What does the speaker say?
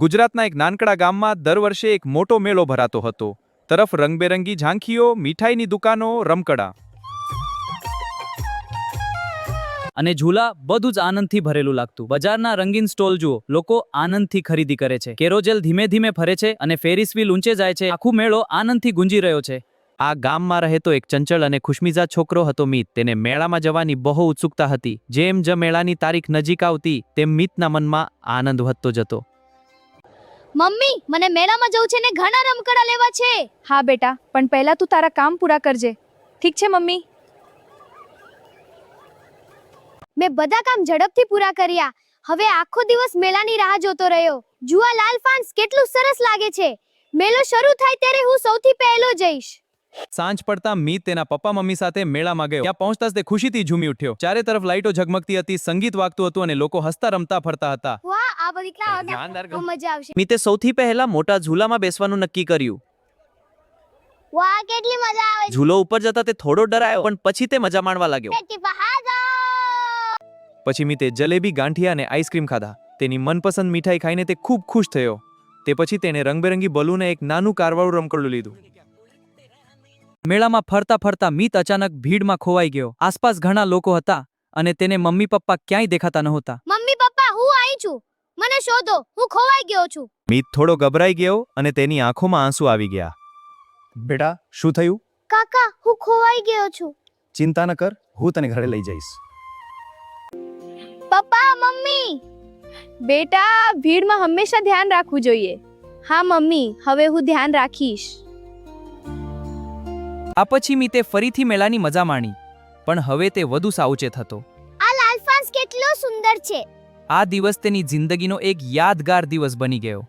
ગુજરાતના એક નાનકડા ગામમાં દર વર્ષે એક મોટો મેળો ભરાતો હતો. તરફ રંગબેરંગી ઝાંખીઓ, મીઠાઈની દુકાનો, રમકડા અને ઝૂલા બધું જ આનંદથી ભરેલું લાગતું. બજારના રંગીન સ્ટોલ જુઓ, લોકો આનંદથી ખરીદી કરે છે. કેરોજેલ ધીમે ધીમે ફરે છે અને ફેરિસ વ્હીલ ઊંચે જાય છે. આખું મેળો આનંદથી ગુંજી રહ્યો છે. આ ગામમાં રહેતો એક ચંચળ અને ખુશમિજાજ છોકરો હતો મિત. તેને મેળામાં જવાની બહુ ઉત્સુકતા હતી. જેમ જ મેળાની તારીખ નજીક આવતી તેમ મિતના મનમાં આનંદ વધતો જતો. મમ્મી, મને મેળામાં જવું છે ને ઘણા રમકડા લેવા છે. હા બેટા, પણ પહેલા તું તારા કામ પૂરા કરજે. ઠીક છે મમ્મી? મેં બધા કામ ઝડપથી પૂરા કર્યા. હવે આખો દિવસ મેળાની રાહ જોતો રહ્યો. જુઓ લાલ ફાન્સ કેટલું સરસ લાગે છે. મેળો શરૂ થાય ત્યારે હું સૌથી પહેલો જઈશ. સાંજ પડતા મિત તેના પપ્પા મમ્મી સાથે મેળામાં ગયો. ત્યાં પહોંચતા જ તે ખુશીથી ઝૂમી ઉઠ્યો. ચારે તરફ લાઈટો ઝગમગતી હતી, સંગીત વાગતું હતું અને લોકો હસતા રમતા ફરતા હતા. વાહ, આ બધી ક્યાં બહુ મજા આવશે. મિતે સૌથી પહેલા મોટા ઝૂલામાં બેસવાનું નક્કી કર્યું. વાહ, કેટલી મજા આવે છે. ઝૂલો ઉપર જતા તે થોડો ડરાયો, પણ પછી તે મજા માણવા લાગ્યો. બેટી બહાદો. પછી મિતે જલેબી, ગાંઠિયા અને આઈસ્ક્રીમ ખાધા. તેની મનપસંદ મીઠાઈ ખાઈને તે ખૂબ ખુશ થયો. તે પછી તેણે રંગબેરંગી બલૂન એક નાનું કારવાળું રમકડું લીધું. મેળામાં ફરતા ફરતા મિત અચાનક ભીડમાં ખોવાઈ ગયો. આસપાસ ઘણા લોકો હતા અને તેને મમ્મી પપ્પા ક્યાંય દેખાતા નહોતા. મમ્મી પપ્પા, હું અહીં છું. મને શોધો, હું ખોવાઈ ગયો છું. મિત થોડો ગભરાઈ ગયો અને તેની આંખોમાં આંસુ આવી ગયા. બેટા, શું થયું? કાકા, હું ખોવાઈ ગયો છું. ચિંતા ન કર, હું તને ઘરે લઈ જઈશ. પપ્પા, મમ્મી. બેટા, ભીડમાં હંમેશા ધ્યાન રાખવું જોઈએ. હા મમ્મી, હવે હું ધ્યાન રાખીશ. આ પછી મિતે ફરીથી મેળાની મજા માણી, પણ હવે તે વધુ સાવચેત હતો. આ લાલ ફાન્સ કેટલો સુંદર છે. આ દિવસ તેની જિંદગીનો એક યાદગાર દિવસ બની ગયો.